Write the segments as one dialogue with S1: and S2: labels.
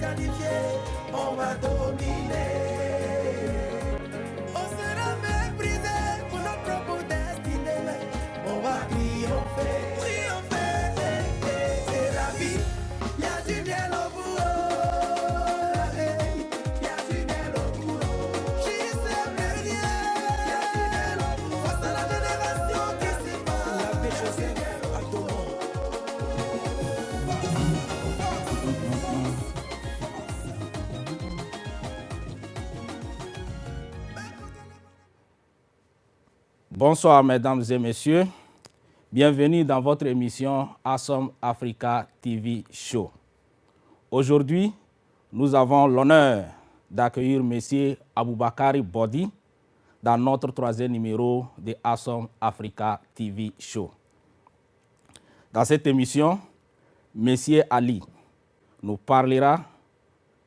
S1: disqualifiés, on va dominer. On sera méprisé pour notre propre destinée, mais on va triompher. Triompher, c'est la vie, y a du miel au bout. Y a du miel au bout. J'y sais plus rien. Y a du miel au bout. Face à la génération qui s'y bat. La pêche au ciel, à tout monde.
S2: Bonsoir mesdames et messieurs, bienvenue dans votre émission Awesome Africa TV Show. Aujourd'hui, nous avons l'honneur d'accueillir M. Aboubakary Body dans notre troisième numéro de Awesome Africa TV Show. Dans cette émission, M. Ali nous parlera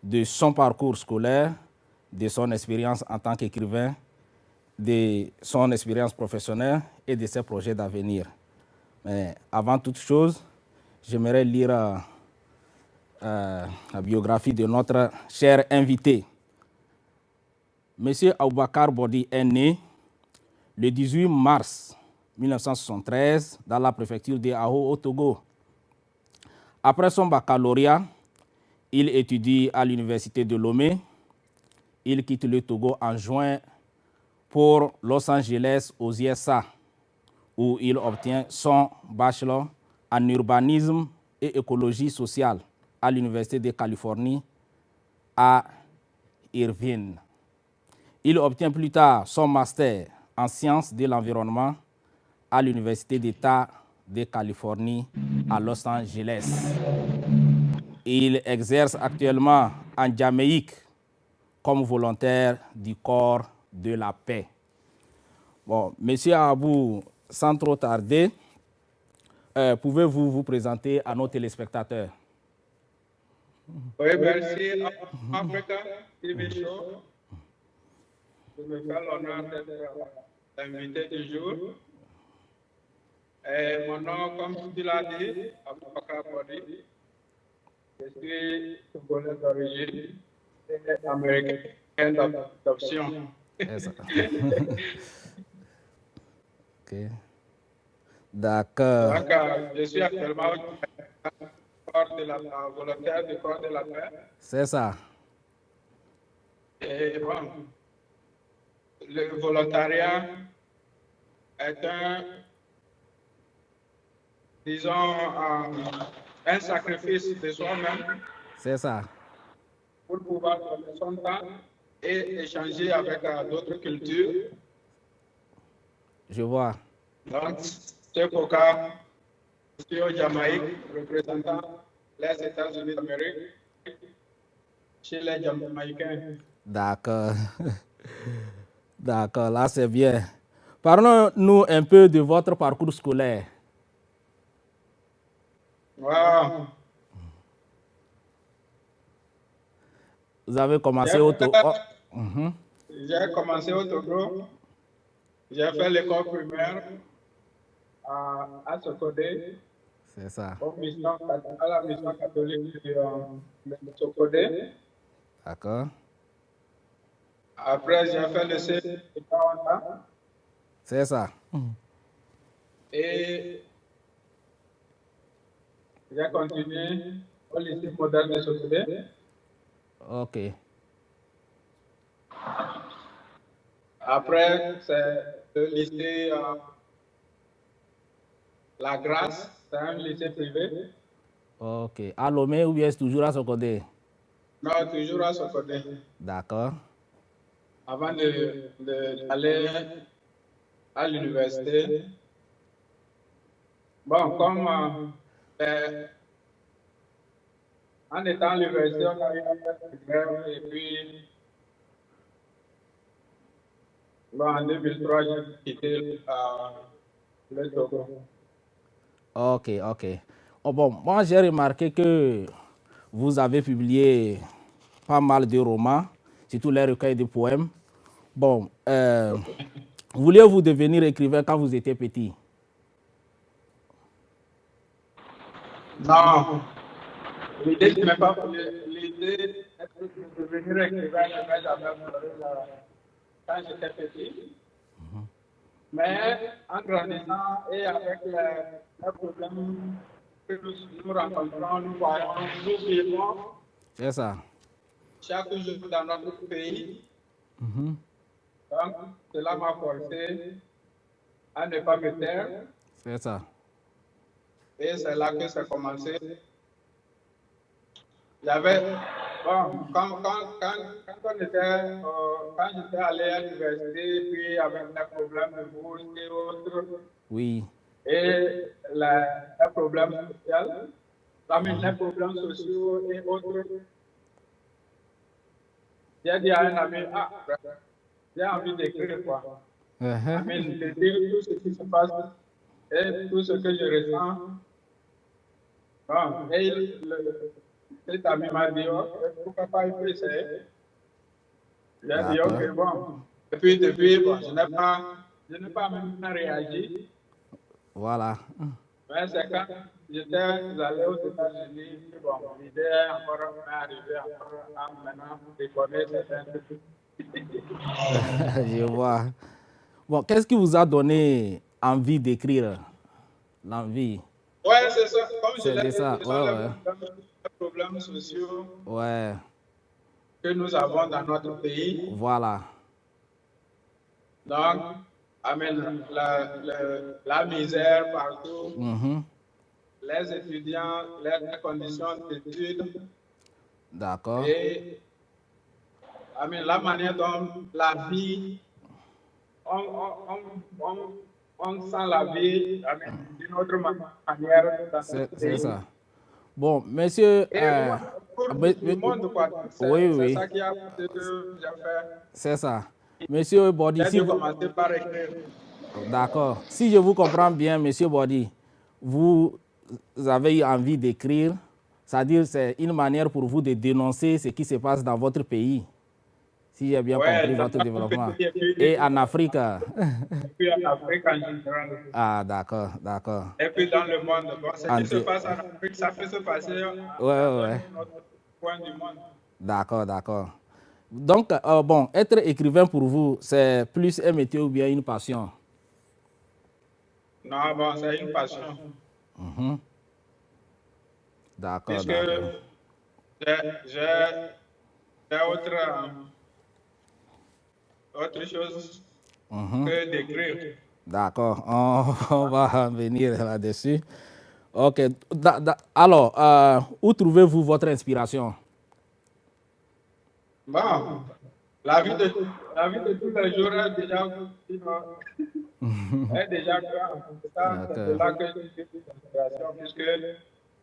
S2: de son parcours scolaire, de son expérience en tant qu'écrivain, de son expérience professionnelle et de ses projets d'avenir. Mais avant toute chose, j'aimerais lire la biographie de notre cher invité. Monsieur Aboubakary Body est né le 18 mars 1973 dans la préfecture de Aho au Togo. Après son baccalauréat, il étudie à l'université de Lomé. Il quitte le Togo en juin pour Los Angeles aux USA, où il obtient son bachelor en urbanisme et écologie sociale à l'Université de Californie à Irvine. Il obtient plus tard son master en sciences de l'environnement à l'Université d'État de Californie à Los Angeles. Il exerce actuellement en Jamaïque comme volontaire du corps de la paix. Bon, Monsieur Abou, sans trop tarder, pouvez-vous vous présenter à nos téléspectateurs?
S3: Oui, merci. Africa TV Show. Je me fais l'honneur d'être l'invité du jour. Et mon nom, comme tu l'as dit, Aboubakary Body. Je suis togolais d'origine et américain d'adoption.
S2: Ok. D'accord.
S3: Je suis actuellement volontaire du corps de la paix.
S2: C'est ça.
S3: Et bon, le volontariat est un sacrifice de soi-même.
S2: C'est ça.
S3: Pour pouvoir donner son temps et échanger avec d'autres cultures.
S2: Je vois.
S3: Donc, c'est pourquoi je suis au Jamaïque, représentant les États-Unis d'Amérique chez les Jamaïcains.
S2: D'accord. D'accord, là c'est bien. Parlons-nous un peu de votre parcours scolaire.
S3: Wow.
S2: Vous avez commencé au Togo.
S3: J'ai commencé au Togo. J'ai fait l'école primaire à Sokodé.
S2: C'est ça.
S3: À la mission catholique de Sokodé.
S2: D'accord.
S3: Après, j'ai fait le CP de Kawanda.
S2: C'est ça.
S3: Et j'ai continué au lycée moderne de Sokodé.
S2: Ok.
S3: Après, c'est le lycée La Grâce, c'est un lycée privé.
S2: Ok. À Lomé ou bien c'est toujours à Sokodé?
S3: Non, toujours à Sokodé.
S2: D'accord.
S3: Avant d'aller à l'université. Bon, comme en étant à l'université, on a eu à faire des grèves et puis bon, en 2003, j'ai quitté le Togo.
S2: Ok, ok. Oh, bon, moi j'ai remarqué que vous avez publié pas mal de romans, surtout les recueils de poèmes. Bon, vouliez-vous devenir écrivain quand vous étiez petit?
S3: Non. L'idée, ce n'est pas pour l'idée de devenir écrivain, mais j'avais quand j'étais petit. Mais en grandissant et avec les problèmes que nous rencontrons, nous voyons, nous vivons
S2: C'est ça.
S3: chaque jour dans notre pays. Donc, cela m'a forcé à ne pas me taire.
S2: C'est ça.
S3: Et c'est là que ça a commencé. J'avais, bon, quand j'étais allé à l'université, puis avec des problèmes de bourse et autres,
S2: Oui.
S3: et les problèmes sociaux, les problèmes sociaux et autres, j'ai dit à un ami, j'ai envie d'écrire quoi. De dire tout ce qui se passe et tout ce que je ressens. Bon, et cet ami m'a dit, pourquoi pas il peut essayer. J'ai dit, ok, bon. Et puis depuis, bon, je n'ai pas même réagi.
S2: Voilà.
S3: Mais c'est quand j'étais allé aux États-Unis, bon, l'idée est encore arrivée à maintenant reconnaître certains trucs.
S2: Je vois. Bon, qu'est-ce qui vous a donné envie d'écrire? L'envie?
S3: Ouais, c'est ça. Comme je l'ai dit,
S2: ça.
S3: les problèmes sociaux
S2: que
S3: nous avons dans notre pays.
S2: Voilà.
S3: Donc, la misère partout, les étudiants, les conditions d'études.
S2: D'accord.
S3: Et la manière dont la vie, on sent la vie d'une autre manière.
S2: C'est ça. Bon, monsieur.
S3: Pour le monde, quoi. C'est ça qui a fait que j'ai fait.
S2: C'est ça. Monsieur Body,
S3: j'ai commencé par écrire.
S2: D'accord. Si je vous comprends bien, monsieur Body, vous avez eu envie d'écrire, c'est-à-dire c'est une manière pour vous de dénoncer ce qui se passe dans votre pays, si j'ai bien compris votre développement. Et en Afrique.
S3: Et puis en Afrique en général.
S2: Ah, d'accord, d'accord.
S3: Et puis dans le monde. Bon, ce qui se passe en Afrique, ça peut se passer dans notre point du monde.
S2: D'accord, d'accord. Donc, bon, être écrivain pour vous, c'est plus un métier ou bien une passion?
S3: Non, bon, c'est une passion.
S2: D'accord.
S3: Puisque j'ai autre chose que d'écrire.
S2: D'accord, on va venir là-dessus. Ok, alors, où trouvez-vous votre inspiration?
S3: Bon, la vie de tous les jours est déjà grande. C'est là que j'ai l'inspiration, puisque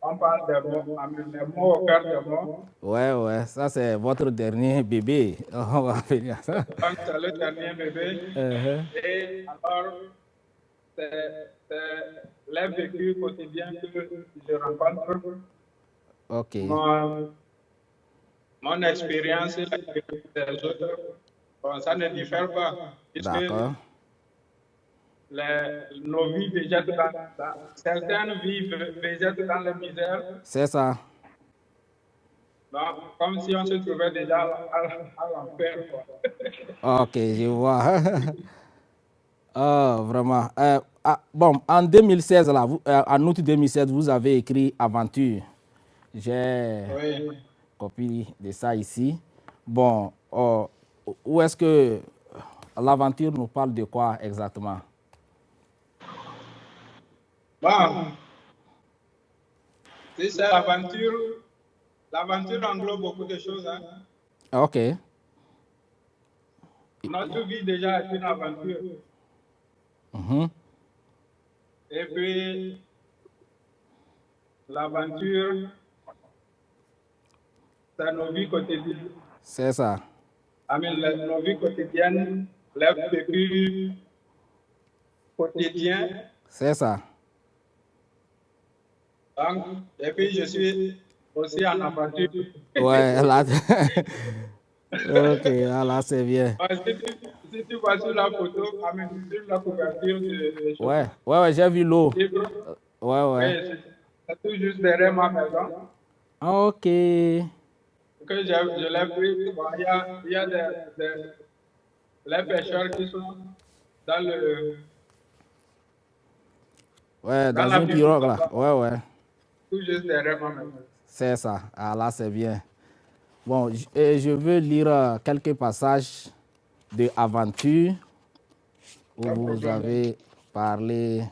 S3: on parle des mots au cœur des mots.
S2: Ouais, ça c'est votre dernier bébé. On va venir à ça.
S3: Donc c'est le dernier bébé. Et alors, c'est les vécus quotidiens que je rencontre.
S2: Ok.
S3: Mon expérience et l'expérience des autres, bon, ça ne diffère pas.
S2: D'accord.
S3: Nos vies végètent certaines vies végètent dans la misère.
S2: C'est ça.
S3: Donc, comme si on se trouvait déjà à l'enfer.
S2: Ok, je vois. Oh, vraiment. Bon, en 2016, là, en août 2016, vous avez écrit Aventure. J'ai copie de ça ici. Bon, où est-ce que l'aventure nous parle de quoi exactement?
S3: Bon, si c'est l'aventure englobe beaucoup de choses. Hein.
S2: Ok.
S3: Notre vie déjà est une aventure. Et puis, l'aventure, c'est nos vies quotidiennes.
S2: C'est ça.
S3: Nos vies quotidiennes, les vécus quotidiens.
S2: C'est ça.
S3: Donc, et puis, je suis aussi en aventure.
S2: Ouais, là. Ok, là, c'est bien.
S3: Si tu vois sur la photo, sur la couverture de
S2: Ouais, j'ai vu l'eau. Ouais.
S3: C'est tout juste derrière ma maison.
S2: Ok.
S3: Que je l'ai pris. Bon, il y a les pêcheurs qui sont dans
S2: Ouais,
S3: dans
S2: dans
S3: la
S2: une
S3: pirogue
S2: pirogue là.
S3: là-bas,
S2: Ouais, ouais.
S3: tout juste derrière moi-même.
S2: C'est ça. Ah là, c'est bien. Bon, je veux lire quelques passages de Aventure où
S3: Pas de
S2: vous
S3: problème.
S2: avez parlé.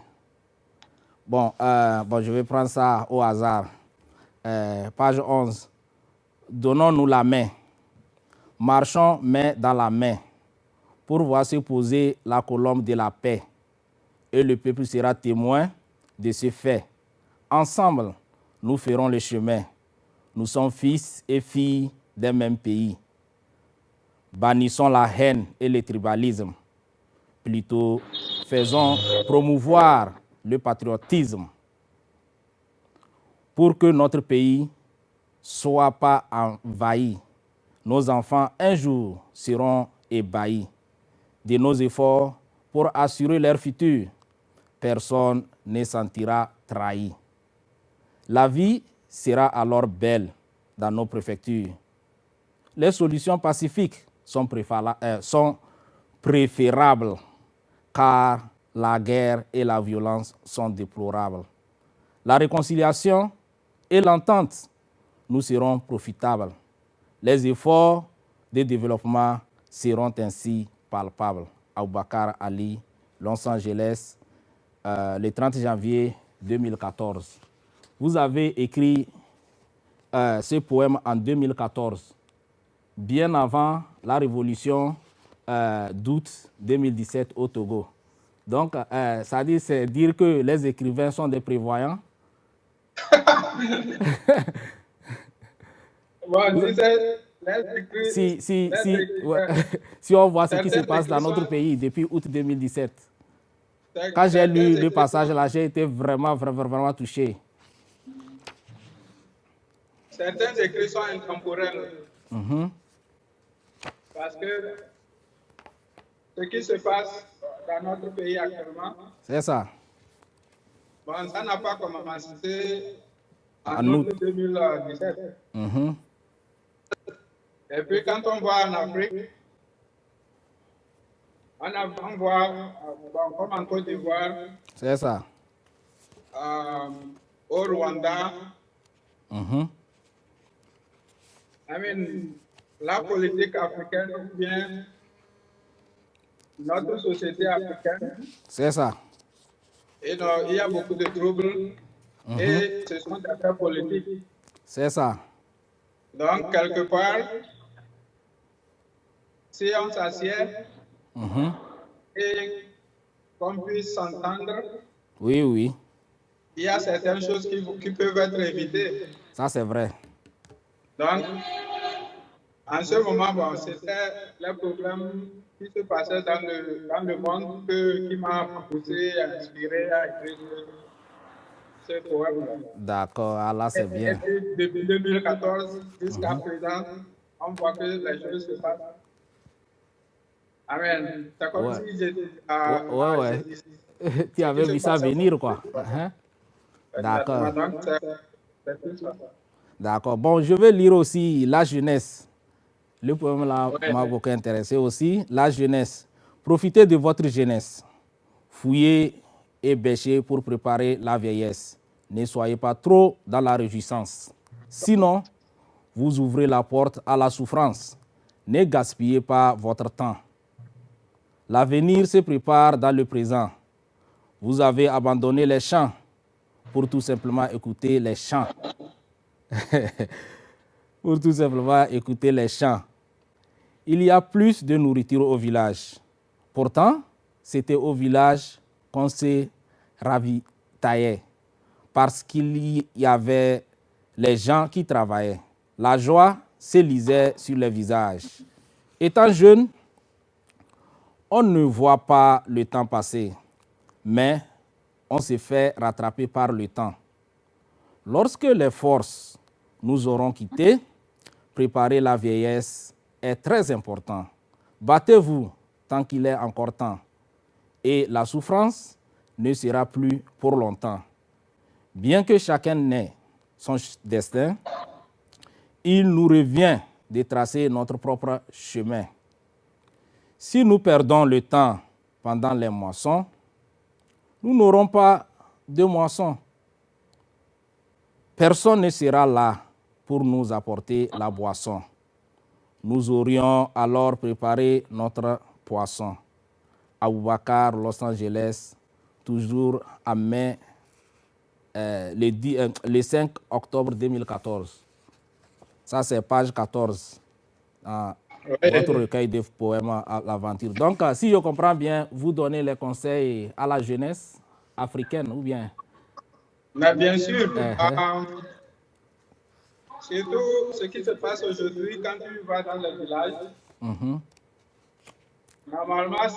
S2: Bon, je vais prendre ça au hasard. Page 11. Donnons-nous la main. Marchons main dans la main pour voir se poser la colombe de la paix. Et le peuple sera témoin de ce fait. Ensemble, nous ferons le chemin. Nous sommes fils et filles d'un même pays. Bannissons la haine et le tribalisme. Plutôt, faisons promouvoir le patriotisme pour que notre pays soit pas envahi. Nos enfants, un jour, seront ébahis de nos efforts pour assurer leur futur. Personne ne se sentira trahi. La vie sera alors belle dans nos préfectures. Les solutions pacifiques sont préférables car la guerre et la violence sont déplorables. La réconciliation et l'entente nous seront profitables. Les efforts de développement seront ainsi palpables. Aboubakar Ali, Los Angeles, le 30 janvier 2014. Vous avez écrit ce poème en 2014, bien avant la révolution d'août 2017 au Togo. Donc, ça dit, c'est dire que les écrivains sont des prévoyants.
S3: Bon, si c'est
S2: Si on voit ce qui se
S3: certaines
S2: passe dans notre
S3: écrivains,
S2: pays depuis août 2017, quand j'ai lu le passage là, j'ai été vraiment touché.
S3: certains écrits sont intemporels. Parce que ce qui se passe dans notre pays actuellement,
S2: C'est ça.
S3: bon, ça n'a pas commencé en
S2: En
S3: août
S2: août.
S3: 2017.
S2: Mhm.
S3: Et puis quand on voit en Afrique, on voit, bon, comme en Côte d'Ivoire,
S2: C'est ça.
S3: au Rwanda,
S2: Mhm.
S3: I mean, la politique africaine ou bien notre société africaine,
S2: C'est ça.
S3: et donc, il y a beaucoup de troubles et ce sont des affaires politiques.
S2: C'est ça.
S3: Donc, quelque part, si on s'assied
S2: Mhm.
S3: et qu'on puisse s'entendre,
S2: Oui, oui.
S3: il y a certaines choses qui peuvent être évitées.
S2: Ça, c'est vrai.
S3: Donc, en ce moment, bon, c'était les problèmes qui se passaient dans le monde qui m'a poussé à inspirer à écrire ce poème-là.
S2: D'accord. Ah, là, c'est
S3: Et
S2: bien.
S3: puis, depuis 2014 jusqu'à présent, on voit que les choses se passent. Amen. C'est comme
S2: Ouais.
S3: si j'étais
S2: Ouais. Tu avais vu ça venir, quoi. Hein? D'accord.
S3: Donc, c'est tout ça.
S2: D'accord. Bon, je vais lire aussi La jeunesse. Le poème là
S3: Ouais.
S2: m'a beaucoup intéressé aussi. La jeunesse. Profitez de votre jeunesse. Fouillez et bêchez pour préparer la vieillesse. Ne soyez pas trop dans la réjouissance. Sinon, vous ouvrez la porte à la souffrance. Ne gaspillez pas votre temps. L'avenir se prépare dans le présent. Vous avez abandonné les chants pour tout simplement écouter les chants. Pour tout simplement écouter les chants. Il y a plus de nourriture au village. Pourtant, c'était au village qu'on se ravitaillait parce qu'il y avait les gens qui travaillaient. La joie se lisait sur les visages. Étant jeune, on ne voit pas le temps passer, mais on se fait rattraper par le temps. Lorsque les forces nous auront quittés, préparer la vieillesse est très important. Battez-vous tant qu'il est encore temps, et la souffrance ne sera plus pour longtemps. Bien que chacun n'ait son destin, il nous revient de tracer notre propre chemin. Si nous perdons le temps pendant les moissons, nous n'aurons pas de moisson. Personne ne sera là pour nous apporter la boisson. Nous aurions alors préparé notre poisson. Aboubakar, Los Angeles, toujours à mai, le 5 octobre 2014. Ça, c'est page 14 dans votre recueil de poèmes à l'aventure. Donc, si je comprends bien, vous donnez les conseils à la jeunesse africaine ou bien?
S3: Mais bien sûr, surtout ce qui se passe aujourd'hui quand tu vas dans le village. Normalement,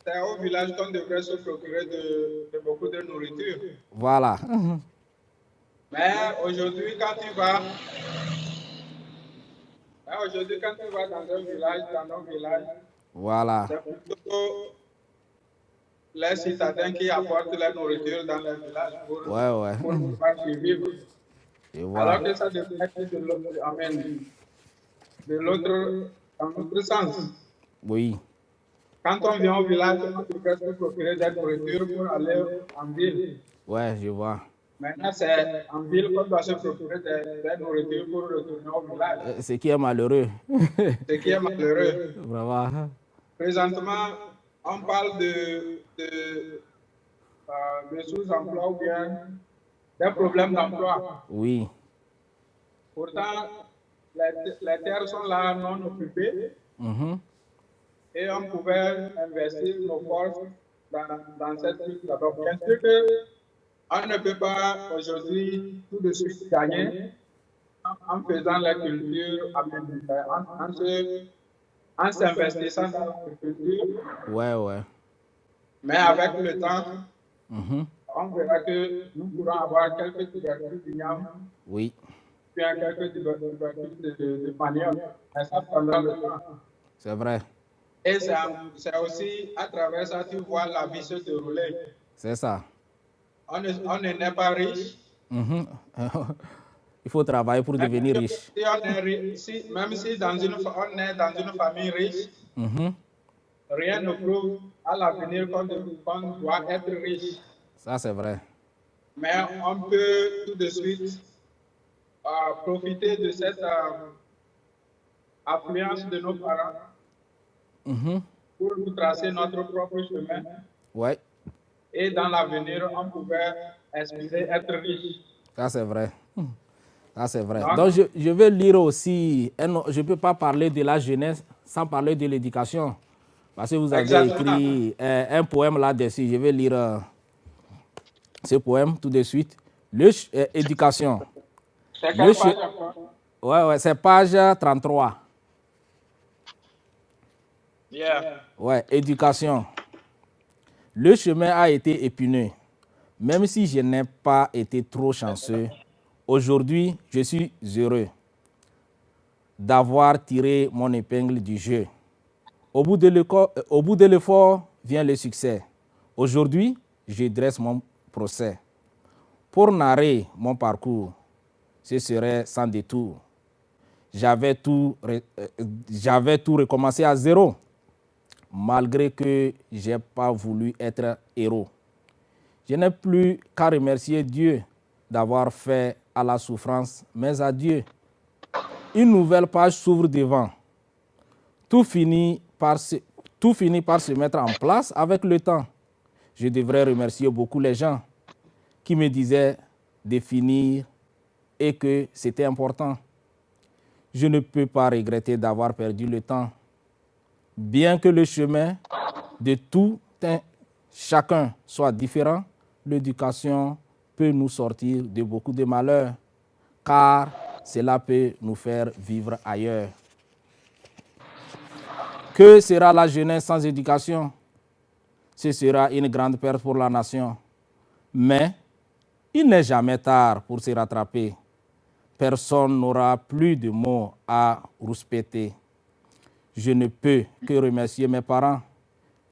S3: c'est au village qu'on devrait se procurer de beaucoup de nourriture.
S2: Voilà.
S3: Mais aujourd'hui, quand tu vas dans un village, dans nos villages,
S2: Voilà.
S3: c'est plutôt les citadins qui apportent la nourriture dans les villages pour pouvoir survivre.
S2: Et voilà.
S3: Alors que ça devrait être de l'autre, dans l'autre sens.
S2: Oui.
S3: Quand on vient au village, on devrait se procurer de la nourriture pour aller en ville.
S2: Ouais, je vois.
S3: Maintenant, c'est en ville qu'on doit se procurer de la nourriture pour retourner au village.
S2: Ce qui est malheureux.
S3: Ce qui est malheureux.
S2: Vraiment.
S3: Présentement, on parle de sous-emploi ou bien des problèmes d'emploi.
S2: Oui.
S3: Pourtant, les terres sont là non occupées et on pouvait investir nos forces dans cette lutte d'abord. Bien sûr qu'on ne peut pas aujourd'hui tout de suite gagner en faisant la culture, en s'investissant dans l'agriculture.
S2: Ouais.
S3: Mais avec le temps, on verra que nous pourrons avoir quelques tubercules d'igname.
S2: Oui.
S3: Puis quelques tubercules de manioc. Mais ça prendra le temps.
S2: C'est vrai.
S3: Et c'est aussi à travers ça que tu vois la vie se dérouler.
S2: C'est ça.
S3: On n'est pas riche.
S2: Il faut travailler pour devenir riche.
S3: Si on est riche, même si on est dans une famille riche, rien ne prouve à l'avenir qu'on doit être riche.
S2: Ça, c'est vrai.
S3: Mais on peut tout de suite profiter de cette affluence de nos parents pour nous tracer notre propre chemin.
S2: Ouais.
S3: Et dans l'avenir, on pouvait espérer être riche.
S2: Ça, c'est vrai. Ça, c'est vrai. Donc, je vais lire aussi, je ne peux pas parler de la jeunesse sans parler de l'éducation. Parce que vous avez écrit un poème là-dessus. Je vais lire ce poème tout de suite. Éducation.
S3: C'est quelle page?
S2: Ouais, c'est page 33.
S3: Yeah.
S2: Ouais, éducation. Le chemin a été épineux. Même si je n'ai pas été trop chanceux, aujourd'hui, je suis heureux d'avoir tiré mon épingle du jeu. Au bout de l'effort vient le succès. Aujourd'hui, je dresse mon procès. Pour narrer mon parcours, ce serait sans détour. J'avais tout recommencé à zéro, malgré que je n'ai pas voulu être héros. Je n'ai plus qu'à remercier Dieu d'avoir fait à la souffrance mes adieux. Une nouvelle page s'ouvre devant. Tout finit par se mettre en place avec le temps. Je devrais remercier beaucoup les gens qui me disaient de finir et que c'était important. Je ne peux pas regretter d'avoir perdu le temps. Bien que le chemin de tout chacun soit différent, l'éducation peut nous sortir de beaucoup de malheurs, car cela peut nous faire vivre ailleurs. Que sera la jeunesse sans éducation? Ce sera une grande perte pour la nation. Mais il n'est jamais tard pour se rattraper. Personne n'aura plus de mots à rouspéter. Je ne peux que remercier mes parents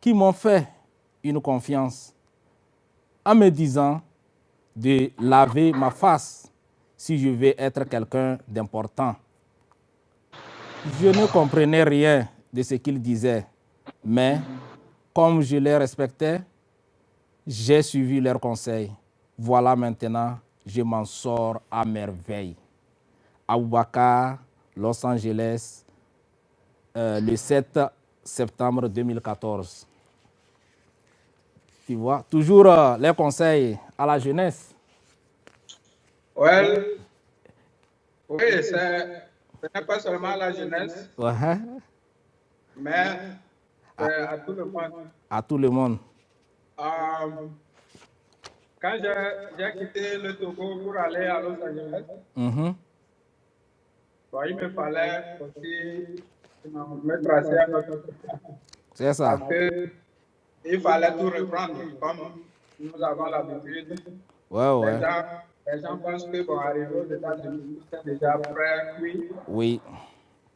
S2: qui m'ont fait une confiance en me disant de laver ma face si je veux être quelqu'un d'important. Je ne comprenais rien de ce qu'ils disaient, mais comme je les respectais, j'ai suivi leurs conseils. Voilà maintenant, je m'en sors à merveille. Aboubakar, Los Angeles, le 7 septembre 2014. Tu vois, toujours les conseils à la jeunesse.
S3: Well, oui, ce n'est pas seulement la jeunesse,
S2: Ouais,
S3: mais c'est à tout le monde.
S2: à tout le monde.
S3: Quand j'ai quitté le Togo pour aller à Los Angeles,
S2: Mhm.
S3: bon, il me fallait aussi me tracer un autre chemin.
S2: C'est ça.
S3: Parce qu'il fallait tout reprendre, comme nous avons l'habitude.
S2: Ouais.
S3: Les gens pensent que bon, arriver aux États-Unis, c'est déjà prêt, oui,
S2: Oui,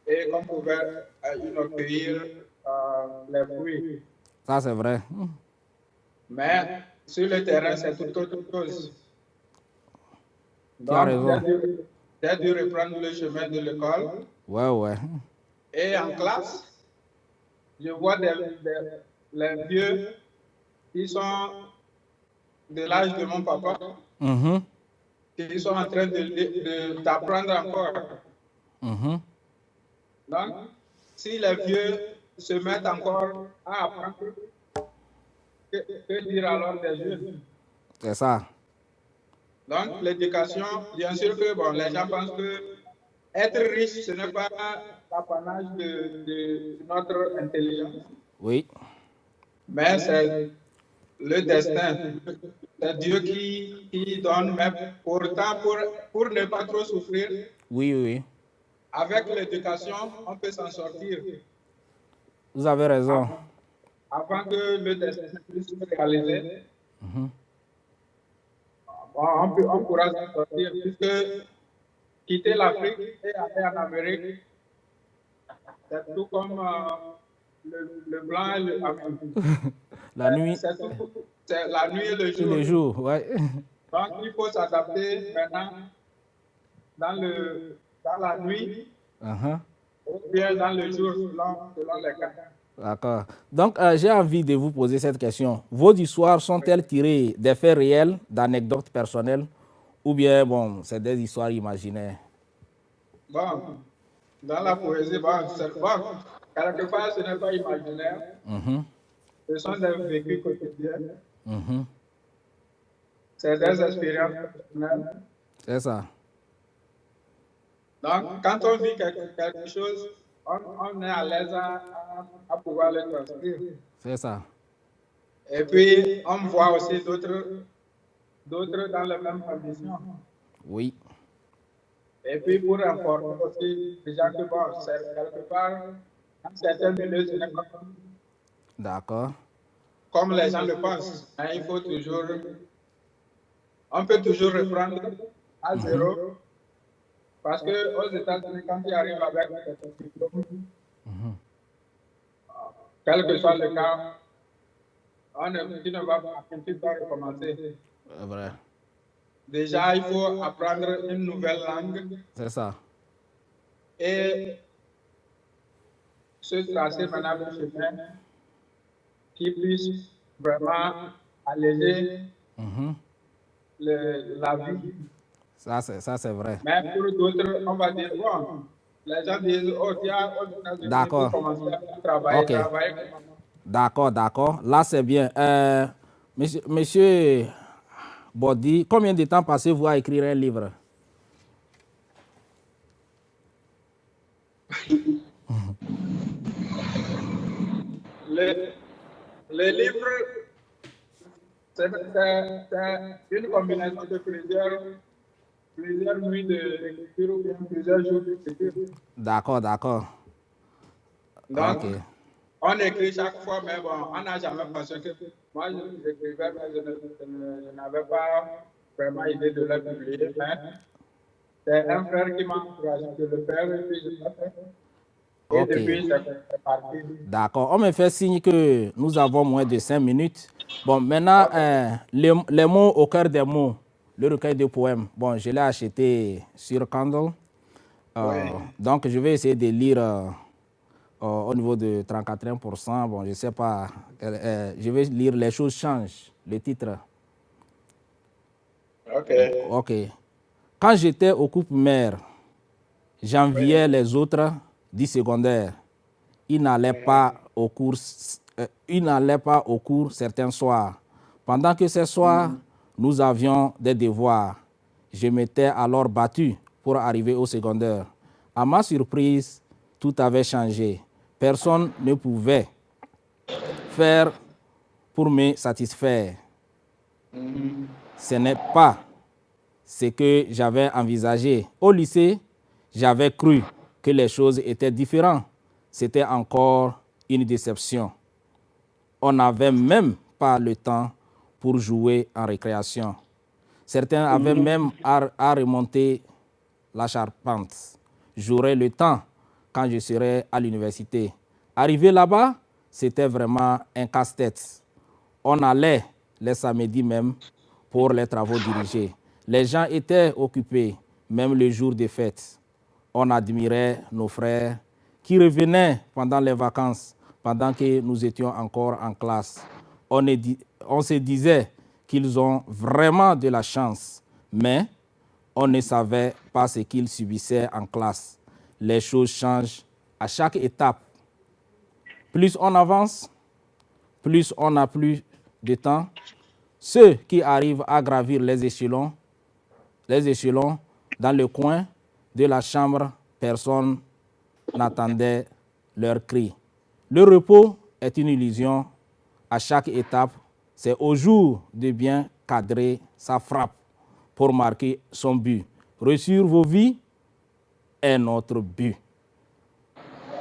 S3: et qu'on pouvait cueillir les fruits.
S2: ça c'est vrai.
S3: Mais sur le terrain, c'est tout autre chose.
S2: Tu as raison.
S3: J'ai dû reprendre le chemin de l'école.
S2: Ouais.
S3: Et en classe, je vois les vieux qui sont de l'âge de mon papa,
S2: Mhm.
S3: qui sont en train d'apprendre encore.
S2: Mhm.
S3: Donc, si les vieux se mettent encore à apprendre, que dire alors des jeunes?
S2: C'est ça.
S3: Donc, l'éducation, bien sûr que bon, les gens pensent que être riche, ce n'est pas l'apanage de notre intelligence.
S2: Oui,
S3: Mais c'est le destin. C'est Dieu qui donne, mais pourtant, pour ne pas trop souffrir,
S2: oui.
S3: avec l'éducation, on peut s'en sortir.
S2: Vous avez raison.
S3: Avant que le destin puisse se réaliser,
S2: Mhm.
S3: on pourra s'en sortir, puisque quitter l'Afrique et aller en Amérique, c'est tout comme le blanc et le
S2: La nuit
S3: C'est la nuit et le
S2: et
S3: jour.
S2: le jour, ouais.
S3: Donc, il faut s'adapter maintenant dans la nuit
S2: Uh-huh.
S3: ou bien dans le jour selon les cas.
S2: D'accord. Donc, j'ai envie de vous poser cette question. Vos histoires sont-elles tirées des faits réels, d'anecdotes personnelles, ou bien, bon, c'est des histoires imaginaires?
S3: Bon, dans la poésie, bon, quelque part, ce n'est pas imaginaire.
S2: Mhm.
S3: Ce sont des vécus quotidiens.
S2: Mhm.
S3: C'est des expériences personnelles.
S2: C'est ça.
S3: Donc, quand on vit quelque chose, on est à l'aise à pouvoir le transcrire.
S2: C'est ça.
S3: Et puis, on voit aussi d'autres dans les mêmes conditions.
S2: Oui.
S3: Et puis, pour informer aussi les gens que, bon, c'est quelque part, dans certains milieux, ce n'est pas
S2: D'accord.
S3: comme les gens le pensent. Hein, il faut toujours, on peut toujours reprendre à zéro. Parce qu'aux États-Unis, quand tu arrives avec ton diplôme, quel que soit le cas, tu ne vas pas, tu dois recommencer.
S2: C'est vrai.
S3: Déjà, il faut apprendre une nouvelle langue
S2: C'est ça.
S3: et se tracer maintenant le chemin qui puisse vraiment alléger
S2: Mhm.
S3: la vie.
S2: Ça, c'est vrai.
S3: Mais pour d'autres, on va dire, bon, les gens disent, oh, tiens, aux États-Unis,
S2: D'accord.
S3: pour commencer à travailler,
S2: Ok.
S3: travailler.
S2: D'accord. Là, c'est bien. Monsieur Bodi, combien de temps passez-vous à écrire un livre?
S3: Le livre, c'est une combinaison de plusieurs nuits d'écriture ou bien plusieurs jours d'écriture.
S2: D'accord.
S3: Donc,
S2: Ok.
S3: on écrit chaque fois, mais bon, on n'a jamais pensé que moi, j'écrivais, mais je n'avais pas vraiment idée de le publier. Mais c'est un frère qui m'a encouragé de le faire et puis je l'ai fait. Et
S2: Ok.
S3: depuis, c'est parti.
S2: D'accord. On me fait signe que nous avons moins de 5 minutes. Bon, maintenant, les mots au cœur des mots. le recueil de poèmes. Bon, je l'ai acheté sur Kindle. Donc, je vais essayer de lire au niveau de 34%. Bon, je ne sais pas. Je vais lire Les choses changent, le titre. OK. Quand j'étais au couple mère, j'enviais les autres du secondaire. Ils n'allaient pas au cours certains soirs. Pendant que ces soirs, nous avions des devoirs. Je m'étais alors battu pour arriver au secondaire. À ma surprise, tout avait changé. Personne ne pouvait faire pour me satisfaire. Ce n'est pas ce que j'avais envisagé. Au lycée, j'avais cru que les choses étaient différentes. C'était encore une déception. On n'avait même pas le temps pour jouer en récréation. Certains avaient même à remonter la charpente. J'aurai le temps quand je serai à l'université. Arrivé là-bas, c'était vraiment un casse-tête. On allait les samedis même pour les travaux dirigés. Les gens étaient occupés, même le jour des fêtes. On admirait nos frères qui revenaient pendant les vacances, pendant que nous étions encore en classe. On se disait qu'ils ont vraiment de la chance, mais on ne savait pas ce qu'ils subissaient en classe. Les choses changent à chaque étape. Plus on avance, plus on n'a plus de temps. Ceux qui arrivent à gravir les échelons dans le coin de la chambre, personne n'attendait leur cri. Le repos est une illusion. À chaque étape, c'est au jour de bien cadrer sa frappe pour marquer son but. Réussir vos vies est notre but.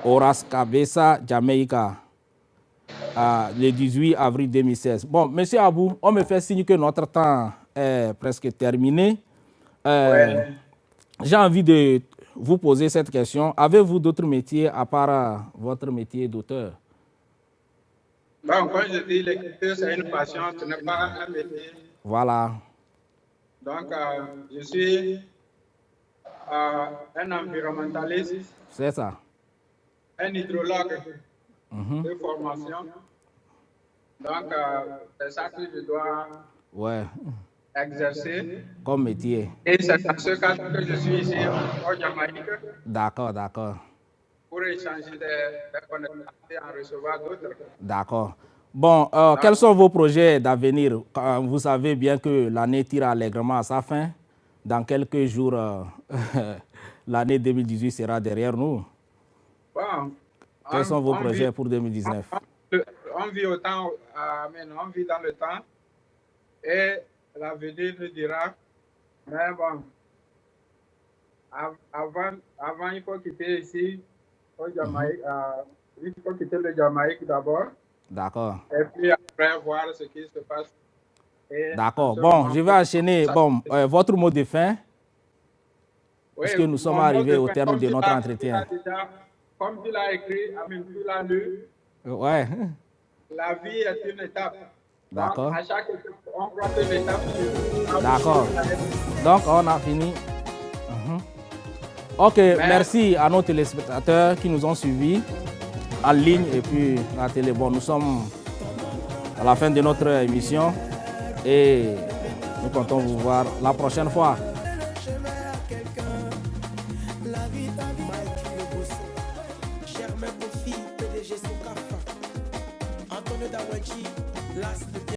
S2: Horace Cabeza, Jamaïca, le 18 avril 2016. Bon, monsieur Abou, on me fait signe que notre temps est presque terminé. J'ai envie de vous poser cette question. Avez-vous d'autres métiers à part votre métier d'auteur?
S3: Bon, quand je dis l'écriture, c'est une passion, ce n'est pas un métier.
S2: Voilà.
S3: Donc, je suis un environnementaliste.
S2: C'est ça.
S3: Un hydrologue de formation. Donc, c'est ça que je dois exercer.
S2: Comme métier.
S3: Et c'est dans ce cadre que je suis ici au Jamaïque.
S2: D'accord, d'accord.
S3: Pour échanger des connaissances et en recevoir d'autres.
S2: D'accord. Bon, quels sont vos projets d'avenir? Vous savez bien que l'année tire allègrement à sa fin. Dans quelques jours, l'année 2018 sera derrière nous.
S3: Bon,
S2: quels sont vos projets pour 2019?
S3: On vit au temps, on vit dans le temps. Et l'avenir nous dira. Mais bon, avant il faut quitter ici. Au Jamaïque, il faut quitter le Jamaïque d'abord.
S2: D'accord.
S3: Et puis après, voir ce qui se passe.
S2: D'accord. Bon, je vais enchaîner. Bon, votre mot de fin, puisque nous sommes arrivés au terme de notre entretien.
S3: Comme tu l'as écrit, tu l'as lu.
S2: Ouais.
S3: La vie est une étape.
S2: D'accord.
S3: À chaque étape, on prend une étape.
S2: D'accord. Donc, on a fini. Ok, merci à nos téléspectateurs qui nous ont suivis en ligne et puis à la télé. Bon, nous sommes à la fin de notre émission et nous comptons vous voir la prochaine fois.